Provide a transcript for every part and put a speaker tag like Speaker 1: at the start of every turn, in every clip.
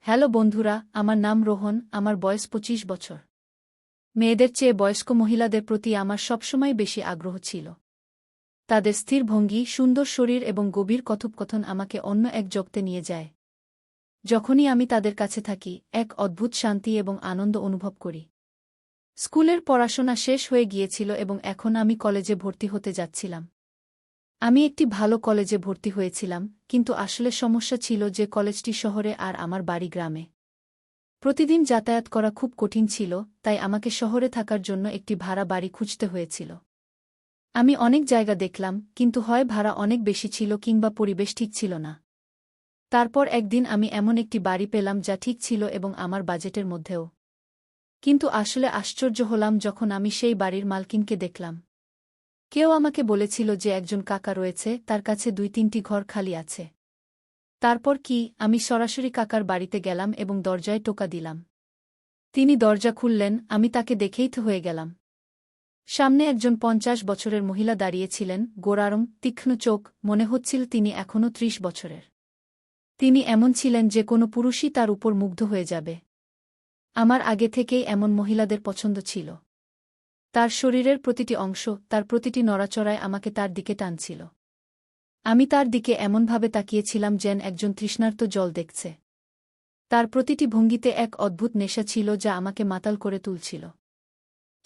Speaker 1: Hello বন্ধুরা, আমার নাম রোহন, আমার বয়স ২৫ বছর। মেয়েদের চেয়ে বয়স্ক মহিলাদের প্রতি আমার সবসময় বেশি আগ্রহ ছিল। তাদের স্থির ভঙ্গি, সুন্দর শরীর এবং গভীর কথোপকথন আমাকে অন্য এক জগতে নিয়ে যায়। যখনই আমি তাদের কাছে থাকি, এক অদ্ভুত শান্তি এবং আনন্দ অনুভব করি। স্কুলের পড়াশোনা শেষ হয়ে গিয়েছিল এবং এখন আমি কলেজে ভর্তি হতে যাচ্ছিলাম। আমি একটি ভালো কলেজে ভর্তি হয়েছিলাম, কিন্তু আসলে সমস্যা ছিল যে কলেজটি শহরে আর আমার বাড়ি গ্রামে। প্রতিদিন যাতায়াত করা খুব কঠিন ছিল, তাই আমাকে শহরে থাকার জন্য একটি ভাড়া বাড়ি খুঁজতে হয়েছিল। আমি অনেক জায়গা দেখলাম, কিন্তু হয় ভাড়া অনেক বেশি ছিল কিংবা পরিবেশ ঠিক ছিল না। তারপর একদিন আমি এমন একটি বাড়ি পেলাম যা ঠিক ছিল এবং আমার বাজেটের মধ্যেও। কিন্তু আসলে আশ্চর্য হলাম যখন আমি সেই বাড়ির মালকিনকে দেখলাম। কেউ আমাকে বলেছিল যে একজন কাকা রয়েছে, তার কাছে ২-৩টি ঘর খালি আছে। তারপর কি, আমি সরাসরি কাকার বাড়িতে গেলাম এবং দরজায় টোকা দিলাম। তিনি দরজা খুললেন, আমি তাকে দেখেই তো হয়ে গেলাম। সামনে একজন ৫০ বছরের মহিলা দাঁড়িয়েছিলেন, গোঁড়ারং, তীক্ষ্ণ চোখ, মনে হচ্ছিল তিনি এখনও ৩০ বছরের। তিনি এমন ছিলেন যে কোনো পুরুষই তার উপর মুগ্ধ হয়ে যাবে। আমার আগে থেকেই এমন মহিলাদের পছন্দ ছিল। তার শরীরের প্রতিটি অংশ, তার প্রতিটি নড়াচড়ায় আমাকে তার দিকে টানছিল। আমি তার দিকে এমনভাবে তাকিয়েছিলাম যেন একজন তৃষ্ণার্ত জল দেখছে। তার প্রতিটি ভঙ্গিতে এক অদ্ভুত নেশা ছিল যা আমাকে মাতাল করে তুলছিল।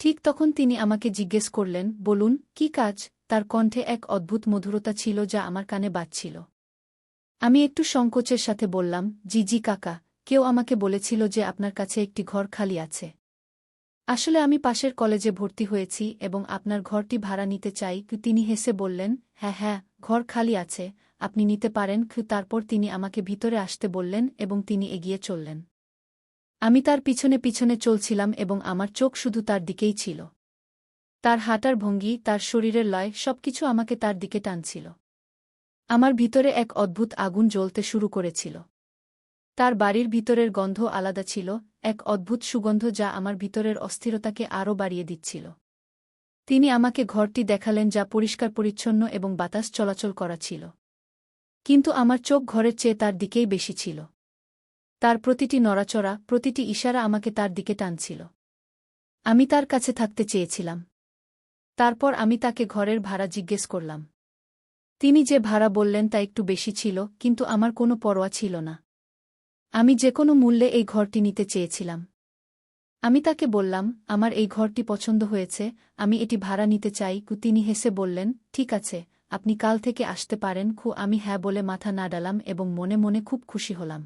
Speaker 1: ঠিক তখন তিনি আমাকে জিজ্ঞেস করলেন, বলুন, কি কাজ? তার কণ্ঠে এক অদ্ভুত মধুরতা ছিল যা আমার কানে বাজছিল। আমি একটু সংকোচের সাথে বললাম, জি জি কাকা, কেউ আমাকে বলেছিল যে আপনার কাছে একটি ঘর খালি আছে। আসলে আমি পাশের কলেজে ভর্তি হয়েছি এবং আপনার ঘরটি ভাড়া নিতে চাই। তিনি হেসে বললেন, হ্যাঁ হ্যাঁ, ঘর খালি আছে, আপনি নিতে পারেন। তারপর তিনি আমাকে ভিতরে আসতে বললেন এবং তিনি এগিয়ে চললেন। আমি তার পিছনে পিছনে চলছিলাম এবং আমার চোখ শুধু তার দিকেই ছিল। তার হাঁটার ভঙ্গি, তার শরীরের লয়, সবকিছু আমাকে তার দিকে টানছিল। আমার ভিতরে এক অদ্ভুত আগুন জ্বলতে শুরু করেছিল। তার বাড়ির ভিতরের গন্ধ আলাদা ছিল, এক অদ্ভুত সুগন্ধ যা আমার ভিতরের অস্থিরতাকে আরও বাড়িয়ে দিচ্ছিল। তিনি আমাকে ঘরটি দেখালেন যা পরিষ্কার পরিচ্ছন্ন এবং বাতাস চলাচল করা ছিল। কিন্তু আমার চোখ ঘরের চেয়ে তার দিকেই বেশি ছিল। তার প্রতিটি নড়াচড়া, প্রতিটি ইশারা আমাকে তার দিকে টানছিল। আমি তার কাছে থাকতে চেয়েছিলাম। তারপর আমি তাকে ঘরের ভাড়া জিজ্ঞেস করলাম। তিনি যে ভাড়া বললেন তা একটু বেশি ছিল, কিন্তু আমার কোনো পরোয়া ছিল না। আমি যে কোনো মূল্যে এই ঘরটি নিতে চেয়েছিলাম। আমি তাকে বললাম, আমার এই ঘরটি পছন্দ হয়েছে, আমি এটি ভাড়া নিতে চাই। তিনি হেসে বললেন, ঠিক আছে, আপনি কাল থেকে আসতে পারেন। আমি হ্যাঁ বলে মাথা নাড়ালাম এবং মনে মনে খুব খুশি হলাম।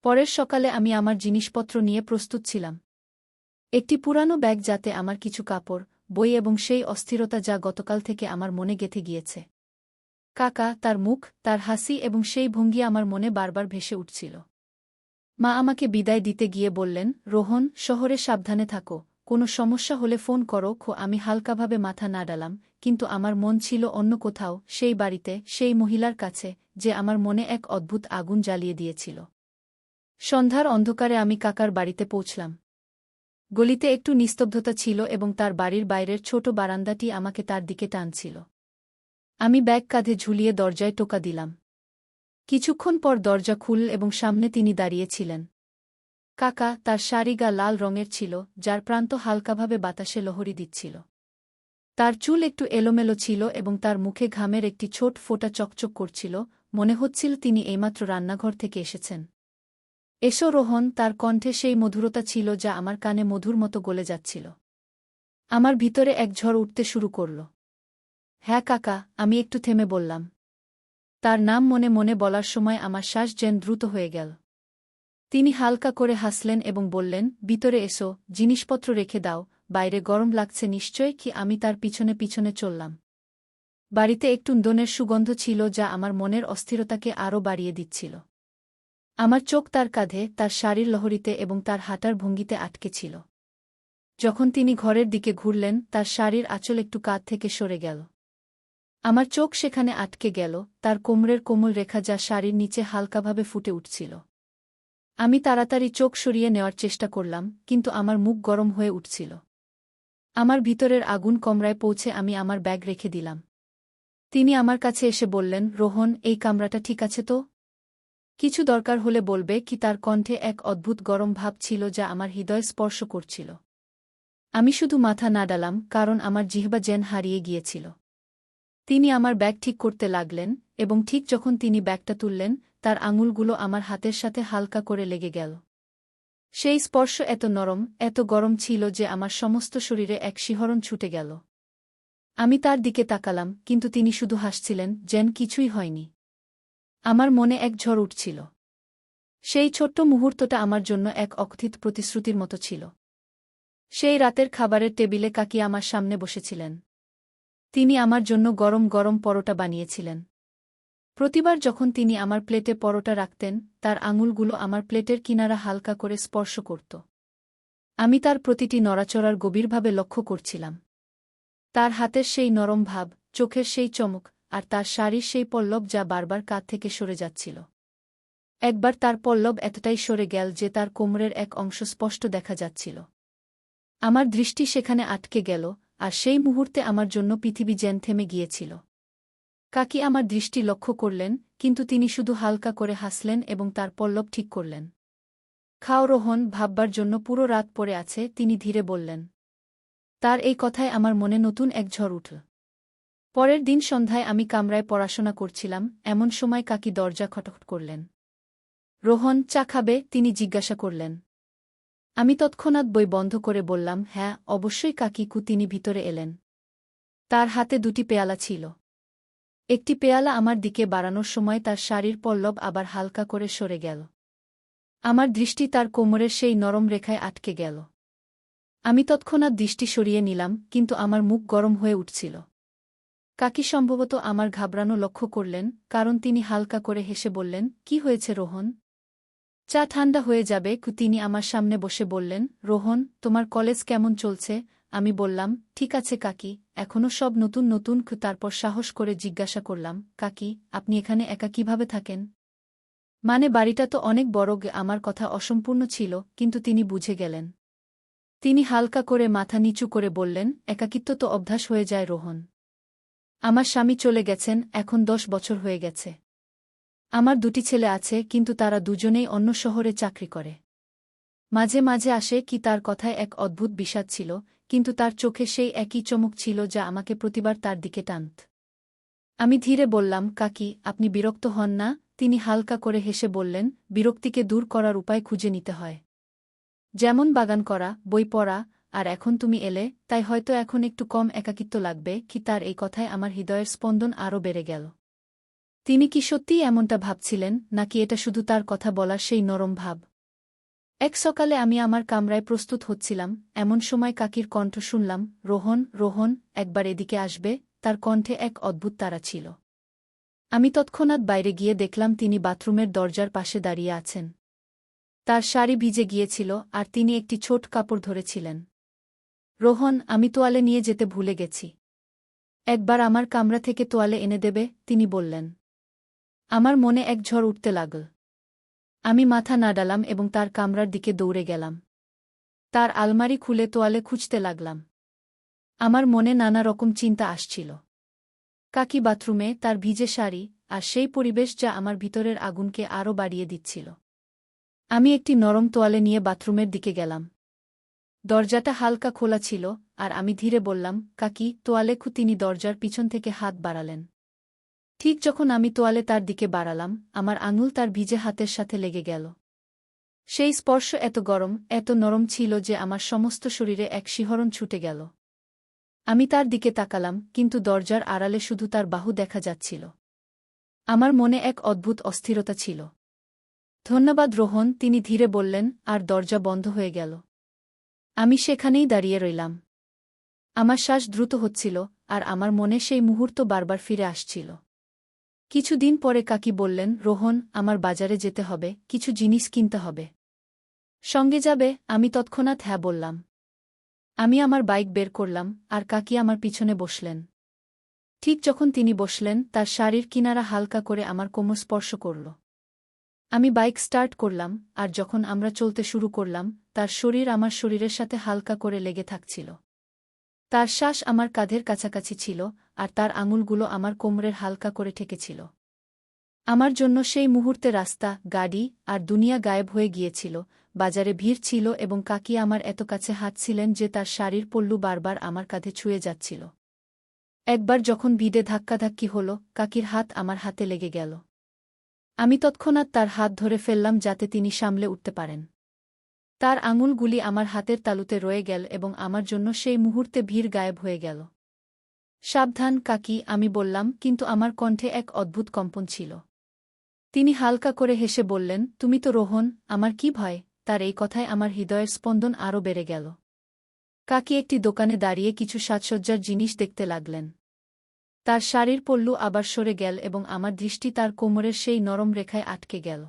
Speaker 1: পরের সকালে আমি আমার জিনিসপত্র নিয়ে প্রস্তুত ছিলাম। একটি পুরানো ব্যাগ, যাতে আমার কিছু কাপড়, বই এবং সেই অস্থিরতা যা গতকাল থেকে আমার মনে গেঁথে গিয়েছে। কাকা, তার মুখ, তার হাসি এবং সেই ভঙ্গি আমার মনে বারবার ভেসে উঠছিল। মা আমাকে বিদায় দিতে গিয়ে বললেন, রোহন, শহরে সাবধানে থাকো, কোনো সমস্যা হলে ফোন করো। আমি হালকাভাবে মাথা নাড়ালাম, কিন্তু আমার মন ছিল অন্য কোথাও, সেই বাড়িতে, সেই মহিলার কাছে, যে আমার মনে এক অদ্ভুত আগুন জ্বালিয়ে দিয়েছিল। সন্ধ্যার অন্ধকারে আমি কাকার বাড়িতে পৌঁছলাম। গলিতে একটু নিস্তব্ধতা ছিল এবং তার বাড়ির বাইরের ছোট বারান্দাটি আমাকে তার দিকে টানছিল। আমি ব্যাগ কাঁধে ঝুলিয়ে দরজায় টোকা দিলাম। কিছুক্ষণ পর দরজা খুলল এবং সামনে তিনি দাঁড়িয়েছিলেন। কাকা, তার শাড়ি গা লাল রঙের ছিল, যার প্রান্ত হালকাভাবে বাতাসে লহরী দিচ্ছিল। তার চুল একটু এলোমেলো ছিল এবং তার মুখে ঘামের একটি ছোট ফোঁটা চকচক করছিল, মনে হচ্ছিল তিনি এইমাত্র রান্নাঘর থেকে এসেছেন। এসো রোহন, তার কণ্ঠে সেই মধুরতা ছিল যা আমার কানে মধুর মতো গলে যাচ্ছিল। আমার ভিতরে এক ঝড় উঠতে শুরু করল। হ্যাঁ কাকা, আমি একটু থেমে বললাম। তার নাম মনে মনে বলার সময় আমার শ্বাস যেন দ্রুত হয়ে গেল। তিনি হালকা করে হাসলেন এবং বললেন, ভিতরে এসো, জিনিসপত্র রেখে দাও, বাইরে গরম লাগছে নিশ্চয়। আমি তার পিছনে পিছনে চললাম। বাড়িতে একটু দনের সুগন্ধ ছিল যা আমার মনের অস্থিরতাকে আরও বাড়িয়ে দিচ্ছিল। আমার চোখ তার কাঁধে, তার শাড়ির লহরীতে এবং তার হাঁটার ভঙ্গিতে আটকে ছিল। যখন তিনি ঘরের দিকে ঘুরলেন, তার শাড়ির আঁচল একটু কাঁধ থেকে সরে গেল। আমার চোখ সেখানে আটকে গেল, তার কোমরের কোমল রেখা যা শাড়ির নিচে হালকাভাবে ফুটে উঠছিল। আমি তাড়াতাড়ি চোখ সরিয়ে নেওয়ার চেষ্টা করলাম, কিন্তু আমার মুখ গরম হয়ে উঠছিল। আমার ভিতরের আগুন কমরায় পৌঁছে আমি আমার ব্যাগ রেখে দিলাম। তিনি আমার কাছে এসে বললেন, রোহন, এই কামরাটা ঠিক আছে তো? কিছু দরকার হলে বলবে কি তার কণ্ঠে এক অদ্ভুত গরম ভাব ছিল যা আমার হৃদয় স্পর্শ করছিল। আমি শুধু মাথা নাড়ালাম কারণ আমার জিহ্বা যেন হারিয়ে গিয়েছিল। তিনি আমার ব্যাগ ঠিক করতে লাগলেন এবং ঠিক যখন তিনি ব্যাগটা তুললেন তার আঙুলগুলো আমার হাতের সাথে হালকা করে লেগে গেল। সেই স্পর্শ এত নরম, এত গরম ছিল যে আমার সমস্ত শরীরে এক শিহরণ ছুটে গেল। আমি তার দিকে তাকালাম, কিন্তু তিনি শুধু হাসছিলেন, যেন কিছুই হয়নি। আমার মনে এক ঝড় উঠছিল। সেই ছোট্ট মুহূর্তটা আমার জন্য এক অকথিত প্রতিশ্রুতির মতো ছিল। সেই রাতের খাবারের টেবিলে কাকি আমার সামনে বসেছিলেন। তিনি আমার জন্য গরম গরম পরোটা বানিয়েছিলেন। প্রতিবার যখন তিনি আমার প্লেটে পরোটা রাখতেন, তার আঙুলগুলো আমার প্লেটের কিনারা হালকা করে স্পর্শ করত। আমি তার প্রতিটি নড়াচড়ার গভীরভাবে লক্ষ্য করছিলাম। তার হাতের সেই নরম ভাব, চোখের সেই চমক, আর তার শাড়ির সেই পল্লব যা বারবার কাঁধ থেকে সরে যাচ্ছিল। একবার তার পল্লব এতটাই সরে গেল যে তার কোমরের এক অংশ স্পষ্ট দেখা যাচ্ছিল। আমার দৃষ্টি সেখানে আটকে গেল, আর সেই মুহূর্তে আমার জন্য পৃথিবী যেন থেমে গিয়েছিল। কাকি আমার দৃষ্টি লক্ষ্য করলেন, কিন্তু তিনি শুধু হালকা করে হাসলেন এবং তার পল্লব ঠিক করলেন। খাও রোহন, ভাববার জন্য পুরো রাত পড়ে আছে, তিনি ধীরে বললেন। তার এই কথায় আমার মনে নতুন এক ঝড় উঠল। পরের দিন সন্ধ্যায় আমি কামরায় পড়াশোনা করছিলাম, এমন সময় কাকি দরজা খটখট করলেন। রোহন, চা খাবে? তিনি জিজ্ঞাসা করলেন। আমি তৎক্ষণাৎ বই বন্ধ করে বললাম, হ্যাঁ, অবশ্যই কাকিকু। তিনি ভিতরে এলেন। তার হাতে দুটি পেয়ালা ছিল। একটি পেয়ালা আমার দিকে বাড়ানোর সময় তার শাড়ির পল্লব আবার হালকা করে সরে গেল। আমার দৃষ্টি তার কোমরের সেই নরম রেখায় আটকে গেল। আমি তৎক্ষণাৎ দৃষ্টি সরিয়ে নিলাম, কিন্তু আমার মুখ গরম হয়ে উঠছিল। কাকি সম্ভবত আমার ঘাবড়ানো লক্ষ্য করলেন, কারণ তিনি হালকা করে হেসে বললেন, কি হয়েছে রোহন? চা ঠান্ডা হয়ে যাবে। তিনি আমার সামনে বসে বললেন, রোহন, তোমার কলেজ কেমন চলছে? আমি বললাম, ঠিক আছে কাকি, এখনও সব নতুন নতুন। তারপর সাহস করে জিজ্ঞাসা করলাম, কাকি, আপনি এখানে একা কিভাবে থাকেন? মানে বাড়িটা তো অনেক বড়। আমার কথা অসম্পূর্ণ ছিল, কিন্তু তিনি বুঝে গেলেন। তিনি হালকা করে মাথা নিচু করে বললেন, একাকিত্ব তো অভ্যাস হয়ে যায় রোহন। আমার স্বামী চলে গেছেন, এখন 10 বছর হয়ে গেছে। আমার দুটি ছেলে আছে, কিন্তু তারা দুজনেই অন্য শহরে চাকরি করে। মাঝে মাঝে আসে। তার কথায় এক অদ্ভুত বিষাদ ছিল, কিন্তু তার চোখে সেই একই চমক ছিল যা আমাকে প্রতিবার তার দিকে টানত। আমি ধীরে বললাম, কাকি, আপনি বিরক্ত হন না? তিনি হালকা করে হেসে বললেন, বিরক্তিকে দূর করার উপায় খুঁজে নিতে হয়। যেমন বাগান করা, বই পড়া, আর এখন তুমি এলে, তাই হয়তো এখন একটু কম একাকিত্ব লাগবে। তার এই কথায় আমার হৃদয়ের স্পন্দন আরও বেড়ে গেল। তিনি কি সত্যিই এমনটা ভাবছিলেন, নাকি এটা শুধু তার কথা বলার সেই নরম ভাব? এক সকালে আমি আমার কামরায় প্রস্তুত হচ্ছিলাম, এমন সময় কাকির কণ্ঠ শুনলাম, রোহন, রোহন, একবার এদিকে আসবে। তার কণ্ঠে এক অদ্ভুত তাড়া ছিল। আমি তৎক্ষণাৎ বাইরে গিয়ে দেখলাম তিনি বাথরুমের দরজার পাশে দাঁড়িয়ে আছেন। তার শাড়ি ভিজে গিয়েছিল, আর তিনি একটি ছোট কাপড় ধরেছিলেন। রোহন, আমি তোয়ালে নিয়ে যেতে ভুলে গেছি। একবার আমার কামরা থেকে তোয়ালে এনে দেবে? তিনি বললেন। আমার মনে এক ঝড় উঠতে লাগল। আমি মাথা নাড়ালাম এবং তার কামরার দিকে দৌড়ে গেলাম। তার আলমারি খুলে তোয়ালে খুঁজতে লাগলাম। আমার মনে নানা রকম চিন্তা আসছিল। কাকি বাথরুমে, তার ভিজে শাড়ি, আর সেই পরিবেশ যা আমার ভিতরের আগুনকে আরও বাড়িয়ে দিচ্ছিল। আমি একটি নরম তোয়ালে নিয়ে বাথরুমের দিকে গেলাম। দরজাটা হালকা খোলা ছিল, আর আমি ধীরে বললাম, কাকি, তোয়ালে। তিনি দরজার পিছন থেকে হাত বাড়ালেন। ঠিক যখন আমি তোয়ালে তার দিকে বাড়ালাম, আমার আঙুল তার ভিজে হাতের সাথে লেগে গেল। সেই স্পর্শ এত গরম, এত নরম ছিল যে আমার সমস্ত শরীরে এক শিহরণ ছুটে গেল। আমি তার দিকে তাকালাম, কিন্তু দরজার আড়ালে শুধু তার বাহু দেখা যাচ্ছিল। আমার মনে এক অদ্ভুত অস্থিরতা ছিল। ধন্যবাদ রোহন, তিনি ধীরে বললেন, আর দরজা বন্ধ হয়ে গেল। আমি সেখানেই দাঁড়িয়ে রইলাম। আমার শ্বাস দ্রুত হচ্ছিল, আর আমার মনে সেই মুহূর্ত বারবার ফিরে আসছিল। কিছুদিন পরে কাকি বললেন, রোহন, আমার বাজারে যেতে হবে, কিছু জিনিস কিনতে হবে। সঙ্গে যাবে? আমি তৎক্ষণাৎ হ্যাঁ বললাম। আমি আমার বাইক বের করলাম, আর কাকি আমার পিছনে বসলেন। ঠিক যখন তিনি বসলেন, তার শাড়ির কিনারা হালকা করে আমার কোমর স্পর্শ করল। আমি বাইক স্টার্ট করলাম, আর যখন আমরা চলতে শুরু করলাম, তার শরীর আমার শরীরের সাথে হালকা করে লেগে থাকছিল। তার শ্বাস আমার কাঁধের কাছাকাছি ছিল, আর তার আঙুলগুলো আমার কোমরের হালকা করে ঠেকেছিল। আমার জন্য সেই মুহূর্তে রাস্তা, গাড়ি আর দুনিয়া গায়েব হয়ে গিয়েছিল। বাজারে ভিড় ছিল এবং কাকি আমার এত কাছে হাঁটছিলেন যে তার শাড়ির পল্লু বারবার আমার কাঁধে ছুঁয়ে যাচ্ছিল। একবার যখন ভিড়ে ধাক্কাধাক্কি হল, কাকির হাত আমার হাতে লেগে গেল। আমি তৎক্ষণাৎ তার হাত ধরে ফেললাম যাতে তিনি সামলে উঠতে পারেন। তার আঙুলগুলি আমার হাতের তালুতে রয়ে গেল এবং আমার জন্য সেই মুহূর্তে ভিড় গায়েব হয়ে গেল। সাবধান কাকি, আমি বললাম, কিন্তু আমার কণ্ঠে এক অদ্ভুত কম্পন ছিল। তিনি হালকা করে হেসে বললেন, তুমি তো রোহন, আমার কি ভয়? তার এই কথায় আমার হৃদয়ের স্পন্দন আরও বেড়ে গেল। কাকি একটি দোকানে দাঁড়িয়ে কিছু সাজসজ্জার জিনিস দেখতে লাগলেন। তার শাড়ির পল্লু আবার সরে গেল এবং আমার দৃষ্টি তার কোমরের সেই নরম রেখায় আটকে গেল।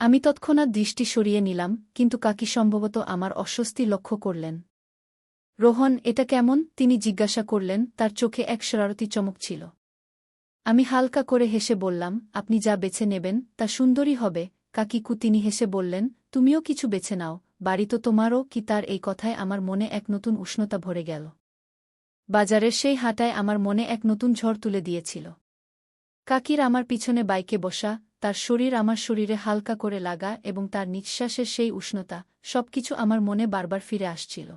Speaker 1: আমি তৎক্ষণাৎ দৃষ্টি সরিয়ে নিলাম, কিন্তু কাকি সম্ভবত আমার অস্বস্তি লক্ষ্য করলেন। রোহন, এটা কেমন? তিনি জিজ্ঞাসা করলেন, তার চোখে এক শরারতি চমক ছিল। আমি হালকা করে হেসে বললাম, আপনি যা বেছে নেবেন তা সুন্দরই হবে। কাকিকু তিনি হেসে বললেন, তুমিও কিছু বেছে নাও, বাড়ি তো তোমারও। কি তার এই কথায় আমার মনে এক নতুন উষ্ণতা ভরে গেল। বাজারের সেই হাঁটায় আমার মনে এক নতুন ঝড় তুলে দিয়েছিল। কাকির আমার পিছনে বাইকে বসা, তার শরীর আমার শরীরে হালকা করে লাগা এবং তার নিঃশ্বাসের সেই উষ্ণতা, সবকিছু আমার মনে বারবার ফিরে আসছিল।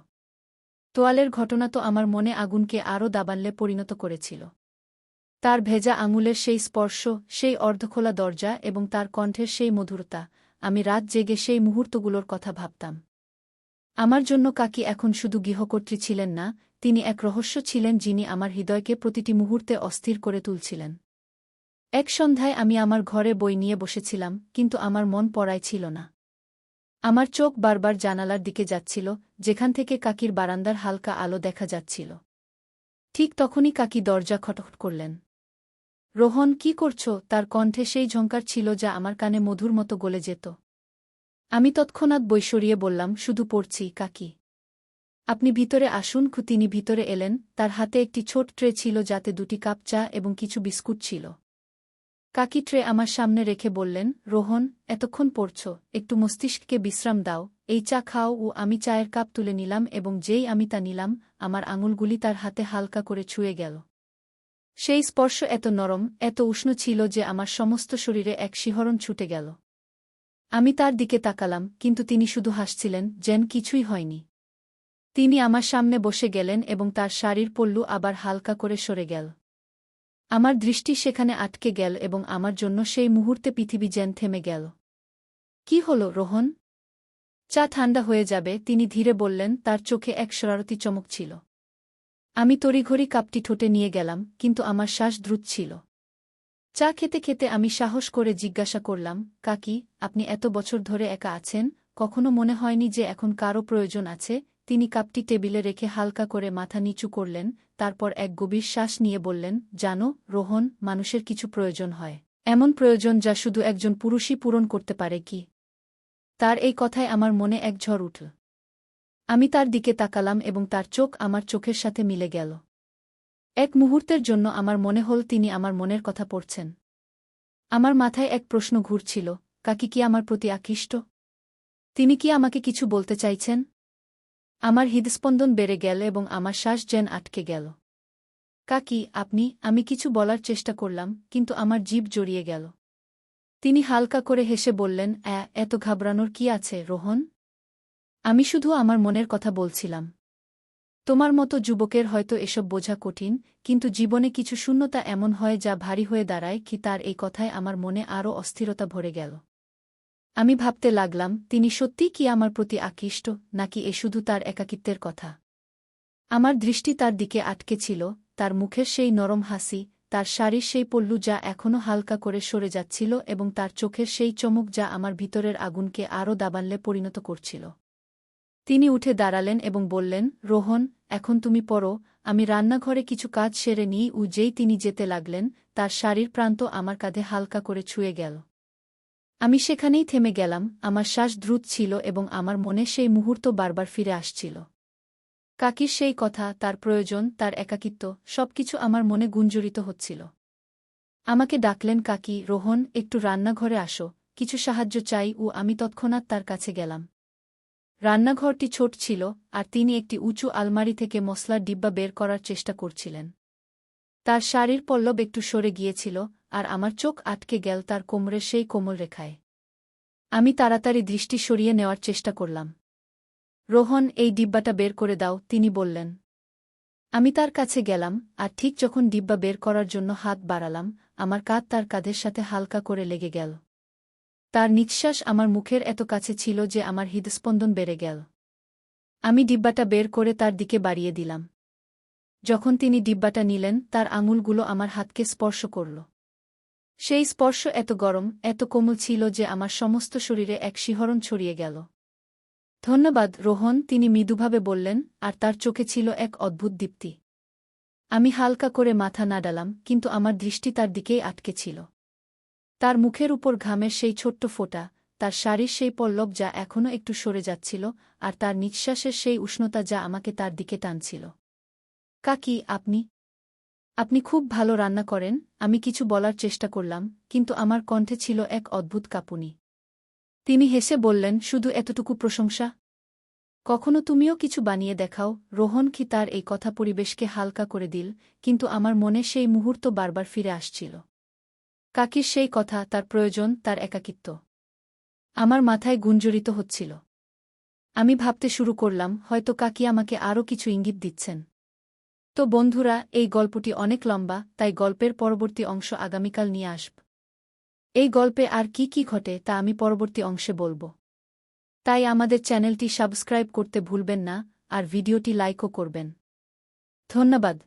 Speaker 1: তোয়ালের ঘটনা তো আমার মনে আগুনকে আরও দাবানলে পরিণত করেছিল। তার ভেজা আঙুলের সেই স্পর্শ, সেই অর্ধখোলা দরজা এবং তার কণ্ঠের সেই মধুরতা, আমি রাত জেগে সেই মুহূর্তগুলোর কথা ভাবতাম। আমার জন্য কাকি এখন শুধু গৃহকর্ত্রী ছিলেন না, তিনি এক রহস্য ছিলেন যিনি আমার হৃদয়কে প্রতিটি মুহূর্তে অস্থির করে তুলছিলেন। এক সন্ধ্যায় আমি আমার ঘরে বই নিয়ে বসেছিলাম, কিন্তু আমার মন পড়ায় ছিল না। আমার চোখ বারবার জানালার দিকে যাচ্ছিল, যেখান থেকে কাকির বারান্দার হালকা আলো দেখা যাচ্ছিল। ঠিক তখনই কাকি দরজা খটখট করলেন। রোহন, কি করছ? তার কণ্ঠে সেই ঝঙ্কার ছিল যা আমার কানে মধুর মতো গলে যেত। আমি তৎক্ষণাৎ বই সরিয়ে বললাম, শুধু পড়ছি কাকি। আপনি ভিতরে আসুন। তিনি ভিতরে এলেন, তার হাতে একটি ছোট ট্রে ছিল যাতে 2টি কাপ চা এবং কিছু বিস্কুট ছিল। কাকি ট্রে আমার সামনে রেখে বললেন, রোহন, এতক্ষণ পড়ছ, একটু মস্তিষ্ককে বিশ্রাম দাও, এই চা খাও। ও আমি চায়ের কাপ তুলে নিলাম এবং যেই আমি তা নিলাম, আমার আঙুলগুলি তার হাতে হালকা করে ছুঁয়ে গেল। সেই স্পর্শ এত নরম, এত উষ্ণ ছিল যে আমার সমস্ত শরীরে এক শিহরণ ছুটে গেল। আমি তার দিকে তাকালাম, কিন্তু তিনি শুধু হাসছিলেন, যেন কিছুই হয়নি। তিনি আমার সামনে বসে গেলেন এবং তার শাড়ির পল্লু আবার হালকা করে সরে গেল। আমার দৃষ্টি সেখানে আটকে গেল এবং আমার জন্য সেই মুহূর্তে পৃথিবী যেন থেমে গেল। কি হল রোহন? চা ঠান্ডা হয়ে যাবে, তিনি ধীরে বললেন, তার চোখে এক শরারতি চমক ছিল। আমি তড়িঘড়ি কাপটি ঠোঁটে নিয়ে গেলাম, কিন্তু আমার শ্বাস দ্রুত ছিল। চা খেতে খেতে আমি সাহস করে জিজ্ঞাসা করলাম, কাকি, আপনি এত বছর ধরে একা আছেন, কখনো মনে হয়নি যে এখন কারও প্রয়োজন আছে? তিনি কাপটি টেবিলে রেখে হালকা করে মাথা নিচু করলেন, তারপর এক গভীর শ্বাস নিয়ে বললেন, জানো রোহন, মানুষের কিছু প্রয়োজন হয়, এমন প্রয়োজন যা শুধু একজন পুরুষই পূরণ করতে পারে। কি? তার এই কথায় আমার মনে এক ঝড় উঠল। আমি তার দিকে তাকালাম এবং তার চোখ আমার চোখের সাথে মিলে গেল। এক মুহূর্তের জন্য আমার মনে হল তিনি আমার মনের কথা পড়ছেন। আমার মাথায় এক প্রশ্ন ঘুরছিল, কাকি কি আমার প্রতি আকৃষ্ট? তিনি কি আমাকে কিছু বলতে চাইছেন? আমার হৃদস্পন্দন বেড়ে গেল এবং আমার শ্বাস যেন আটকে গেল। কাকি, আপনি? আমি কিছু বলার চেষ্টা করলাম, কিন্তু আমার জিভ জড়িয়ে গেল। তিনি হালকা করে হেসে বললেন, এত ঘাবড়ানোর কি আছে রোহন? আমি শুধু আমার মনের কথা বলছিলাম। তোমার মতো যুবকের হয়তো এসব বোঝা কঠিন, কিন্তু জীবনে কিছু শূন্যতা এমন হয় যা ভারী হয়ে দাঁড়ায়। কি? তার এই কথায় আমার মনে আরও অস্থিরতা ভরে গেল। আমি ভাবতে লাগলাম, তিনি সত্যিই কি আমার প্রতি আকৃষ্ট, নাকি এ শুধু তার একাকিত্বের কথা? আমার দৃষ্টি তার দিকে আটকে ছিল, তার মুখের সেই নরম হাসি, তার শাড়ির সেই পল্লু যা এখনও হালকা করে সরে যাচ্ছিল এবং তার চোখের সেই চমক যা আমার ভিতরের আগুনকে আরও দাবানলে পরিণত করছিল। তিনি উঠে দাঁড়ালেন এবং বললেন, রোহন, এখন তুমি পড়ো, আমি রান্নাঘরে কিছু কাজ সেরে নিই। যেই তিনি যেতে লাগলেন, তার শাড়ির প্রান্ত আমার কাঁধে হালকা করে ছুঁয়ে গেল। আমি সেখানেই থেমে গেলাম, আমার শ্বাস দ্রুত ছিল এবং আমার মনে সেই মুহূর্ত বারবার ফিরে আসছিল। কাকির সেই কথা, তার প্রয়োজন, তার একাকিত্ব, সবকিছু আমার মনে গুঞ্জরিত হচ্ছিল। আমাকে ডাকলেন, কাকি, রোহন, একটু রান্নাঘরে আসো, কিছু সাহায্য চাই। আমি তৎক্ষণাৎ তার কাছে গেলাম। রান্নাঘরটি ছোট ছিল, আর তিনি একটি উঁচু আলমারি থেকে মশলার ডিব্বা বের করার চেষ্টা করছিলেন। তার শাড়ির পল্লব একটু সরে গিয়েছিল, আর আমার চোখ আটকে গেল তার কোমরের সেই কোমল রেখায়। আমি তাড়াতাড়ি দৃষ্টি সরিয়ে নেওয়ার চেষ্টা করলাম। রোহন, এই ডিব্বাটা বের করে দাও, তিনি বললেন। আমি তার কাছে গেলাম, আর ঠিক যখন ডিব্বা বের করার জন্য হাত বাড়ালাম, আমার কাঁধ তার কাঁধের সাথে হালকা করে লেগে গেল। তার নিঃশ্বাস আমার মুখের এত কাছে ছিল যে আমার হৃদস্পন্দন বেড়ে গেল। আমি ডিব্বাটা বের করে তার দিকে বাড়িয়ে দিলাম। যখন তিনি ডিব্বাটা নিলেন, তার আঙুলগুলো আমার হাতকে স্পর্শ করল। সেই স্পর্শ এত গরম, এত কোমল ছিল যে আমার সমস্ত শরীরে এক শিহরণ ছড়িয়ে গেল। ধন্যবাদ, রোহন, তিনি মৃদুভাবে বললেন, আর তার চোখে ছিল এক অদ্ভুত দীপ্তি। আমি হালকা করে মাথা নাড়ালাম, কিন্তু আমার দৃষ্টি তার দিকেই আটকে ছিল। তার মুখের উপর ঘামের সেই ছোট্ট ফোঁটা, তার শাড়ির সেই পল্লব যা এখনও একটু সরে যাচ্ছিল, আর তার নিঃশ্বাসের সেই উষ্ণতা যা আমাকে তার দিকে টানছিল। কাকি, আপনি খুব ভালো রান্না করেন, আমি কিছু বলার চেষ্টা করলাম, কিন্তু আমার কণ্ঠে ছিল এক অদ্ভুত কাঁপুনি। তিনি হেসে বললেন, শুধু এতটুকু প্রশংসা? কখনো তুমিও কিছু বানিয়ে দেখাও। রোহন কি তার এই কথা পরিবেশকে হালকা করে দিল, কিন্তু আমার মনে সেই মুহূর্ত বারবার ফিরে আসছিল। কাকির সেই কথা, তার প্রয়োজন, তার একাকিত্ব। আমার মাথায় গুঞ্জরিত হচ্ছিল। আমি ভাবতে শুরু করলাম, হয়তো কাকি আমাকে আরও কিছু ইঙ্গিত দিচ্ছেন। তো বন্ধুরা, এই গল্পটি অনেক লম্বা, তাই গল্পের পরবর্তী অংশ আগামীকাল নিয়ে আসব। এই গল্পে আর কি কি ঘটে তা আমি পরবর্তী অংশে বলব। তাই আমাদের চ্যানেলটি সাবস্ক্রাইব করতে ভুলবেন না, আর ভিডিওটি লাইকও করবেন। ধন্যবাদ।